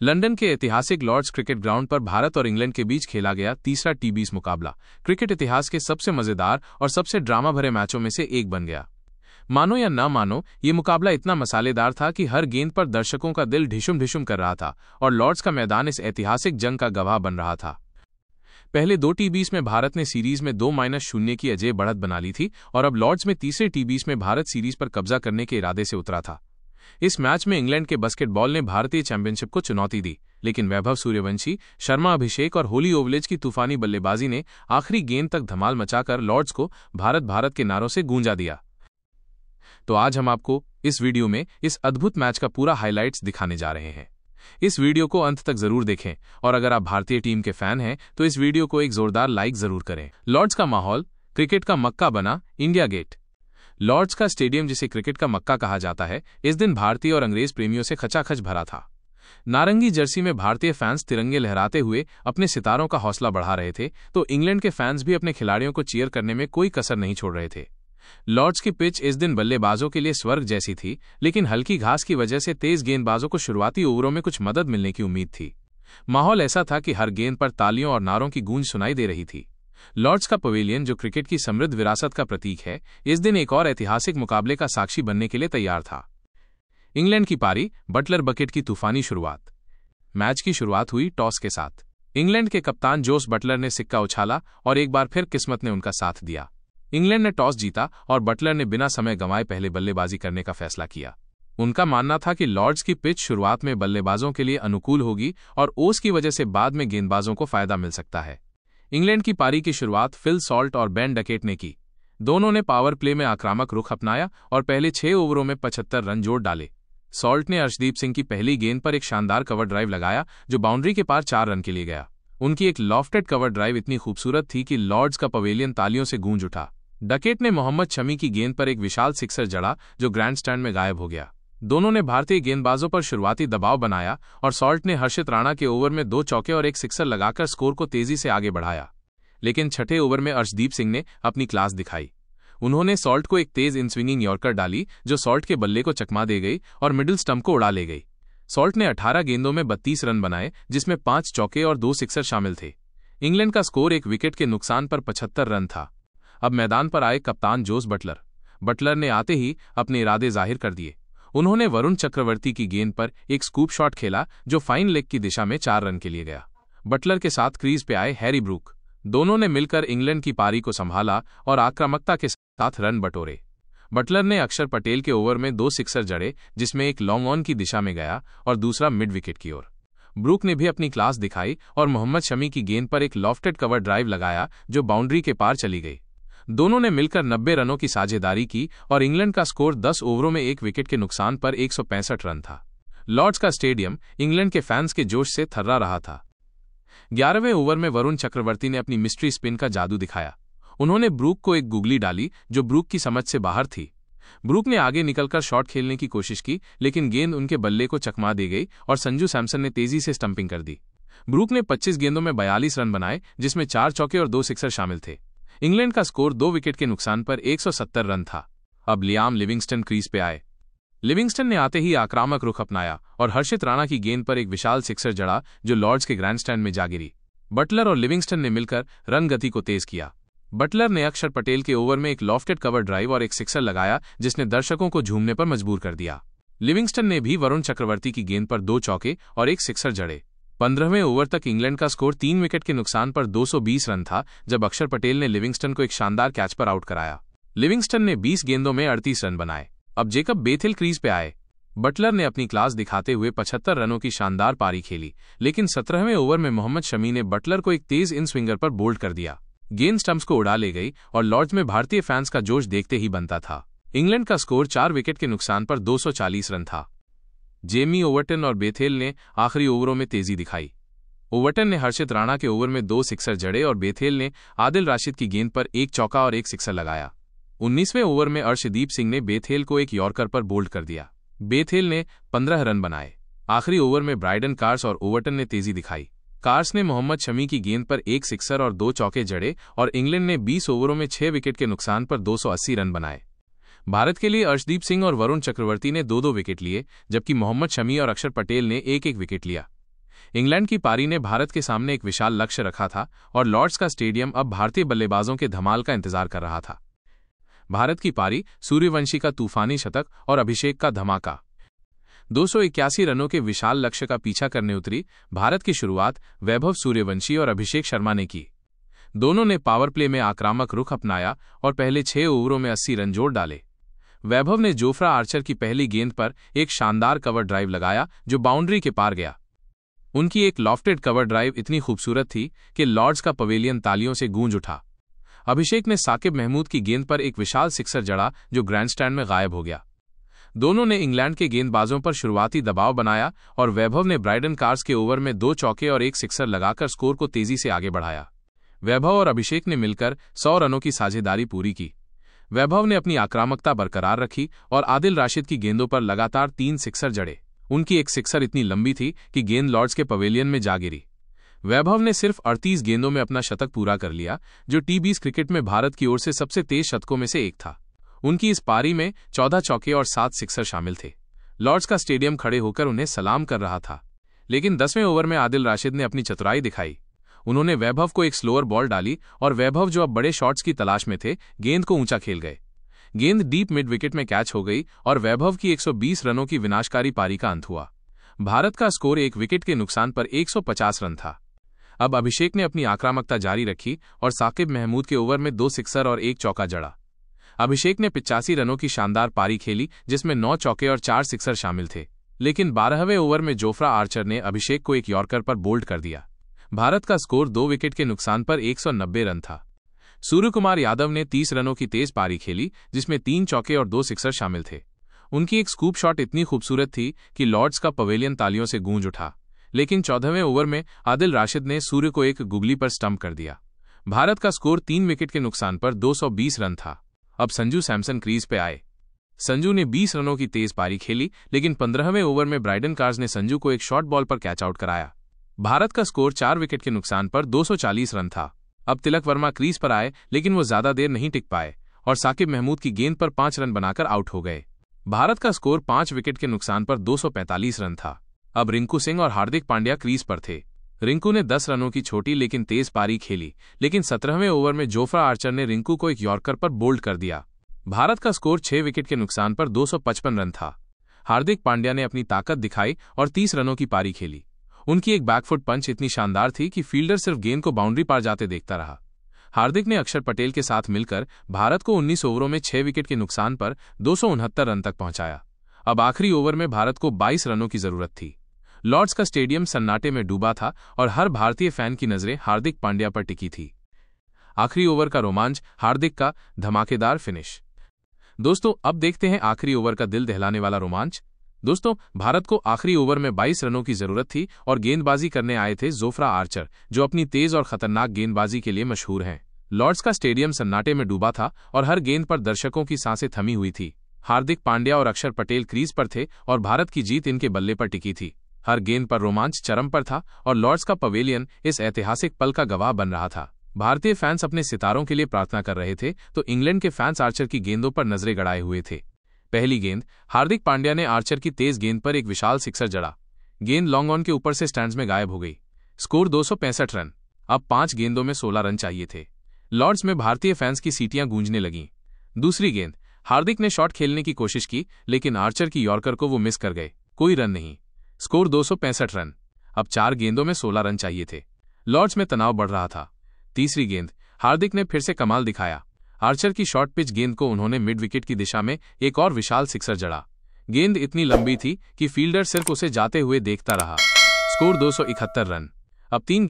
London के ऐतिहासिक Lord's cricket ground पर भारत और इंग्लैंड के बीच खेला गया तीसरा टी20 मुकाबला क्रिकेट इतिहास के सबसे मजेदार और सबसे ड्रामा भरे मैचों में से एक बन गया। मानो या ना मानो, ये मुकाबला इतना मसालेदार था कि हर गेंद पर दर्शकों का दिल ढिशुम ढिशुम कर रहा था और लॉर्ड्स का मैदान इस ऐतिहासिक जंग का गवाह बन रहा था। पहले दो टी20 में भारत ने सीरीज में 2-0 की अजय बढ़त बना ली थी और अब लॉर्ड्स में तीसरे टी20 में भारत सीरीज पर कब्जा करने के इरादे से उतरा था। इस मैच में इंग्लैंड के बास्केटबॉल ने भारतीय चैंपियनशिप को चुनौती दी, लेकिन वैभव सूर्यवंशी, शर्मा अभिषेक और होली ओवलेज की तूफानी बल्लेबाजी ने आखिरी गेंद तक धमाल मचाकर लॉर्ड्स को भारत भारत के नारों से गूंजा दिया। तो आज हम आपको इस वीडियो में इस अद्भुत मैच का पूरा हाइलाइट्स दिखाने जा रहे हैं। इस वीडियो को अंत तक जरूर देखें और अगर आप भारतीय टीम के फैन हैं तो इस वीडियो को एक जोरदार लाइक जरूर करें। लॉर्ड्स का माहौल क्रिकेट का मक्का बना, इंडिया गेट। लॉर्ड्स का स्टेडियम, जिसे क्रिकेट का मक्का कहा जाता है, इस दिन भारतीय और अंग्रेज प्रेमियों से खचाखच भरा था। नारंगी जर्सी में भारतीय फैंस तिरंगे लहराते हुए अपने सितारों का हौसला बढ़ा रहे थे, तो इंग्लैंड के फैंस भी अपने खिलाड़ियों को चीयर करने में कोई कसर नहीं छोड़ रहे थे। लॉर्ड्स की पिच इस दिन बल्लेबाजों के लिए स्वर्ग जैसी थी, लेकिन हल्की घास की वजह से तेज गेंदबाजों को शुरुआती ओवरों में कुछ मदद मिलने की उम्मीद थी। माहौल ऐसा था कि हर गेंद पर तालियों और नारों की गूंज सुनाई दे रही थी। लॉर्ड्स का पवेलियन, जो क्रिकेट की समृद्ध विरासत का प्रतीक है, इस दिन एक और ऐतिहासिक मुकाबले का साक्षी बनने के लिए तैयार था। इंग्लैंड की पारी, बटलर बकेट की तूफानी शुरुआत। मैच की शुरुआत हुई टॉस के साथ। इंग्लैंड के कप्तान जोस बटलर ने सिक्का उछाला और एक बार फिर किस्मत ने उनका साथ दिया। इंग्लैंड ने टॉस जीता और बटलर ने बिना समय गंवाए पहले बल्लेबाजी करने का फैसला किया। उनका मानना था कि लॉर्ड्स की पिच शुरुआत में बल्लेबाजों के लिए अनुकूल होगी और ओस की वजह से बाद में गेंदबाजों को फायदा मिल सकता है। इंग्लैंड की पारी की शुरुआत फिल सॉल्ट और बेन डकेट ने की। दोनों ने पावर प्ले में आक्रामक रुख अपनाया और पहले 6 ओवरों में 75 रन जोड़ डाले। सॉल्ट ने अर्शदीप सिंह की पहली गेंद पर एक शानदार कवर ड्राइव लगाया, जो बाउंड्री के पार 4 रन के लिए गया। उनकी एक लॉफ्टेड कवर ड्राइव इतनी खूबसूरत थी कि लॉर्ड्स का पवेलियन तालियों से गूंज उठा। डकेट ने मोहम्मद शमी की गेंद पर एक विशाल सिक्सर जड़ा, जो ग्रैंडस्टैंड में गायब हो गया। दोनों ने भारतीय गेंदबाजों पर शुरुआती दबाव बनाया और सॉल्ट ने हर्षित राणा के ओवर में 2 चौके और एक सिक्सर लगाकर स्कोर को तेजी से आगे बढ़ाया। लेकिन छठे ओवर में अर्शदीप सिंह ने अपनी क्लास दिखाई। उन्होंने सॉल्ट को एक तेज इन स्विंगिंग यॉर्कर डाली, जो सॉल्ट के बल्ले को चकमा दे गई और मिडिल स्टंप को उड़ा ले गई। सॉल्ट ने 18 गेंदों में 32 रन बनाए, जिसमें 5 चौके और 2 सिक्सर शामिल थे। इंग्लैंड का स्कोर एक विकेट के नुकसान पर 75 रन था। अब मैदान पर आए कप्तान जोस बटलर। बटलर ने आते ही अपने इरादे जाहिर कर दिए। उन्होंने वरुण चक्रवर्ती की गेंद पर एक स्कूप शॉट खेला, जो फाइन लेग की दिशा में 4 रन के लिए गया। बटलर के साथ क्रीज पे आए हैरी ब्रूक। दोनों ने मिलकर इंग्लैंड की पारी को संभाला और आक्रामकता के साथ रन बटोरे। बटलर ने अक्षर पटेल के ओवर में 2 सिक्सर जड़े, जिसमें एक लॉन्ग ऑन की दिशा में गया और दूसरा मिड विकेट की ओर। ब्रूक ने भी अपनी क्लास दिखाई और मोहम्मद शमी की गेंद पर एक लॉफ्टेड कवर ड्राइव लगाया, जो बाउंड्री के पार चली गई। दोनों ने मिलकर 90 रनों की साझेदारी की और इंग्लैंड का स्कोर 10 ओवरों में 1 विकेट के नुकसान पर 165 रन था। लॉर्ड्स का स्टेडियम इंग्लैंड के फैंस के जोश से थर्रा रहा था। 11वें ओवर में वरुण चक्रवर्ती ने अपनी मिस्ट्री स्पिन का जादू दिखाया। उन्होंने ब्रूक को एक गुगली डाली, जो ब्रूक की समझ से बाहर थी। ब्रूक ने आगे निकलकर शॉट खेलने की कोशिश की, लेकिन गेंद उनके बल्ले को चकमा दे गई और संजू सैमसन ने तेजी से स्टंपिंग कर दी। ब्रूक ने 25 गेंदों में 42 रन बनाए, जिसमें 4 चौके और 2 सिक्सर शामिल थे। इंग्लैंड का स्कोर 2 विकेट के नुकसान पर 170 रन था। अब लियाम लिविंगस्टन क्रीज पे आए। लिविंगस्टन ने आते ही आक्रामक रुख अपनाया और हर्षित राणा की गेंद पर एक विशाल सिक्सर जड़ा, जो लॉर्ड्स के ग्रैंडस्टैंड में जा गिरी। बटलर और लिविंगस्टन ने मिलकर रन गति को तेज किया। बटलर ने अक्षर पटेल के ओवर में एक लॉफ्टेड कवर ड्राइव और एक सिक्सर लगाया, जिसने दर्शकों को झूमने पर मजबूर कर दिया। लिविंगस्टन ने भी वरुण चक्रवर्ती की गेंद पर 2 चौके और एक सिक्सर जड़े। 15वें ओवर तक इंग्लैंड का स्कोर 3 विकेट के नुकसान पर 220 रन था, जब अक्षर पटेल ने लिविंगस्टन को एक शानदार कैच पर आउट कराया। लिविंगस्टन ने 20 गेंदों में 38 रन बनाए। अब जेकब बेथेल क्रीज पे आए। बटलर ने अपनी क्लास दिखाते हुए 75 रनों की शानदार पारी खेली, लेकिन 17वें ओवर में मोहम्मद शमी ने बटलर को एक तेज इन स्विंगर पर बोल्ड कर दिया। गेंद स्टंप्स को उड़ा ले गई और लॉर्ड्स में भारतीय फैंस का जोश देखते ही बनता था। इंग्लैंड का स्कोर 4 विकेट के नुकसान पर 240 रन था। जेमी ओवरटन और बेथेल ने आखिरी ओवरों में तेजी दिखाई। ओवरटन ने हर्षित राणा के ओवर में 2 सिक्सर जड़े और बेथेल ने आदिल राशिद की गेंद पर 1 चौका और 1 सिक्सर लगाया। 19वें ओवर में अर्शदीप सिंह ने बेथेल को एक यॉर्कर पर बोल्ड कर दिया। बेथेल ने 15 रन बनाए। आखिरी ओवर में ब्राइडन कार्स और ओवरटन ने तेजी दिखाई। कार्स ने मोहम्मद शमी की गेंद पर 1 सिक्सर और 2 चौके जड़े और इंग्लैंड ने 20 ओवरों में 6 विकेट के नुकसान पर 280 रन बनाए। भारत के लिए अर्शदीप सिंह और वरुण चक्रवर्ती ने 2-2 विकेट लिए, जबकि मोहम्मद शमी और अक्षर पटेल ने 1-1 विकेट लिया। इंग्लैंड की पारी ने भारत के सामने एक विशाल लक्ष्य रखा था और लॉर्ड्स का स्टेडियम अब भारतीय बल्लेबाजों के धमाल का इंतजार कर रहा था। भारत की पारी, सूर्यवंशी का तूफानी शतक और अभिषेक का धमाका। 281 रनों के विशाल लक्ष्य का पीछा करने उतरी भारत की शुरुआत वैभव सूर्यवंशी और अभिषेक शर्मा ने की। दोनों ने पावर प्ले में आक्रामक रुख अपनाया और पहले 6 ओवरों में 80 रन जोड़ डाले। वैभव ने जोफ्रा आर्चर की पहली गेंद पर एक शानदार कवर ड्राइव लगाया जो बाउंड्री के पार गया। उनकी एक लॉफ्टेड कवर ड्राइव इतनी खूबसूरत थी कि लॉर्ड्स का पवेलियन तालियों से गूंज उठा। अभिषेक ने साकिब महमूद की गेंद पर एक विशाल सिक्सर जड़ा जो ग्रैंडस्टैंड में गायब हो गया। दोनों ने इंग्लैंड के गेंदबाजों पर शुरुआती दबाव बनाया और वैभव ने ब्राइडन कार्स के ओवर में 2 चौके और एक सिक्सर लगाकर स्कोर को तेजी से आगे बढ़ाया। वैभव और अभिषेक ने मिलकर 100 रनों की साझेदारी पूरी की। वैभव ने अपनी आक्रामकता बरकरार रखी और आदिल राशिद की गेंदों पर लगातार 3 सिक्सर जड़े। उनकी एक सिक्सर इतनी लंबी थी कि गेंद लॉर्ड्स के पवेलियन में जा गिरी। वैभव ने सिर्फ 38 गेंदों में अपना शतक पूरा कर लिया, जो टी20 क्रिकेट में भारत की ओर से सबसे तेज शतकों में से एक था। उनकी इस पारी में 14 चौके और 7 सिक्सर शामिल थे। लॉर्ड्स का स्टेडियम खड़े होकर उन्हें सलाम कर रहा था, लेकिन 10वें ओवर में आदिल राशिद ने अपनी चतुराई दिखाई। उन्होंने वैभव को एक स्लोअर बॉल डाली और वैभव, जो अब बड़े शॉट्स की तलाश में थे, गेंद को ऊंचा खेल गए। गेंद डीप मिड विकेट में कैच हो गई और वैभव की 120 रनों की विनाशकारी पारी का अंत हुआ। भारत का स्कोर 1 विकेट के नुकसान पर 150 रन था। अब अभिषेक ने अपनी आक्रामकता जारी रखी और साकिब महमूद के ओवर में 2 सिक्सर और 1 चौका जड़ा। अभिषेक ने 85 रनों की शानदार पारी खेली जिसमें 9 चौके और 4 सिक्सर शामिल थे, लेकिन 12वें ओवर में जोफ्रा आर्चर ने अभिषेक को एक यॉर्कर पर बोल्ड कर दिया। भारत का स्कोर 2 विकेट के नुकसान पर 190 रन था। सूर्यकुमार यादव ने 30 रनों की तेज पारी खेली जिसमें 3 चौके और 2 सिक्सर शामिल थे। उनकी एक स्कूप शॉट इतनी खूबसूरत थी कि लॉर्ड्स का पवेलियन तालियों से गूंज उठा, लेकिन 14वें ओवर में आदिल राशिद ने सूर्य को एक गुगली पर स्टंप कर दिया। भारत का स्कोर 3 विकेट के नुकसान पर 220 रन था। अब संजू सैमसन क्रीज पे आए। संजू ने 20 रनों की तेज पारी खेली, लेकिन 15वें ओवर में ब्राइडन कार्स ने संजू को एक शॉर्ट बॉल पर कैच आउट कराया। भारत का स्कोर 4 विकेट के नुकसान पर 240 रन था। अब तिलक वर्मा क्रीज पर आए, लेकिन वो ज्यादा देर नहीं टिक पाए और साकिब महमूद की गेंद पर 5 रन बनाकर आउट हो गए। भारत का स्कोर 5 विकेट के नुकसान पर 245 रन था। अब रिंकू सिंह और हार्दिक पांड्या क्रीज पर थे। रिंकू ने 10 रनों की छोटी लेकिन तेज पारी खेली, लेकिन 17वें ओवर में जोफ्रा आर्चर ने रिंकू को एक यॉर्कर पर बोल्ड कर दिया। भारत का स्कोर 6 विकेट के नुकसान पर 255 रन था। हार्दिक पांड्या ने अपनी ताकत दिखाई और 30 रनों की पारी खेली। उनकी एक बैकफुट पंच इतनी शानदार थी कि फील्डर सिर्फ गेंद को बाउंड्री पार जाते देखता रहा। हार्दिक ने अक्षर पटेल के साथ मिलकर भारत को 19 ओवरों में 6 विकेट के नुकसान पर 269 रन तक पहुंचाया। अब आखिरी ओवर में भारत को 22 रनों की जरूरत थी। लॉर्ड्स का स्टेडियम सन्नाटे में डूबा था और हर भारतीय फैन की नजरें हार्दिक पांड्या पर टिकी थी। आखिरी ओवर का रोमांच, हार्दिक का धमाकेदार फिनिश। दोस्तों, अब देखते हैं आखिरी ओवर का दिल दहलाने वाला रोमांच। दोस्तों, भारत को आखिरी ओवर में 22 रनों की जरूरत थी और गेंदबाजी करने आए थे जोफ्रा आर्चर, जो अपनी तेज और खतरनाक गेंदबाजी के लिए मशहूर हैं। लॉर्ड्स का स्टेडियम सन्नाटे में डूबा था और हर गेंद पर दर्शकों की सांसें थमी हुई थी। हार्दिक पांड्या और अक्षर पटेल क्रीज पर थे और भारत की जीत इनके बल्ले पर टिकी थी। हर गेंद पर रोमांच चरम पर था और लॉर्ड्स का पवेलियन इस ऐतिहासिक पल का गवाह बन रहा था। भारतीय फैंस अपने सितारों के लिए प्रार्थना कर रहे थे तो इंग्लैंड के फैंस आर्चर की गेंदों पर नजरें गड़ाए हुए थे। पहली गेंद, हार्दिक पांड्या ने आर्चर की तेज गेंद पर एक विशाल सिक्सर जड़ा। गेंद लॉन्ग ऑन के ऊपर से स्टैंड्स में गायब हो गई। Score 265 run. अब 5 गेंदों में 16 रन चाहिए थे। लॉर्ड्स में भारतीय फैंस की सीटियां गूंजने लगीं। दूसरी गेंद, हार्दिक ने शॉट खेलने की कोशिश की, लेकिन आर्चर की यॉर्कर को वो मिस कर गए। कोई रन नहीं। Score 265 run. अब 4 गेंदों में 16 रन चाहिए थे। लॉर्ड्स में तनाव बढ़ रहा था। तीसरी गेंद, हार्दिक ने फिर से कमाल दिखाया। आर्चर की शॉर्ट पिच गेंद को उन्होंने मिड विकेट की दिशा में एक और विशाल सिक्सर जड़ा। गेंद इतनी लंबी थी कि फील्डर सिर्फ उसे जाते हुए देखता रहा। Score 271 run. अब 3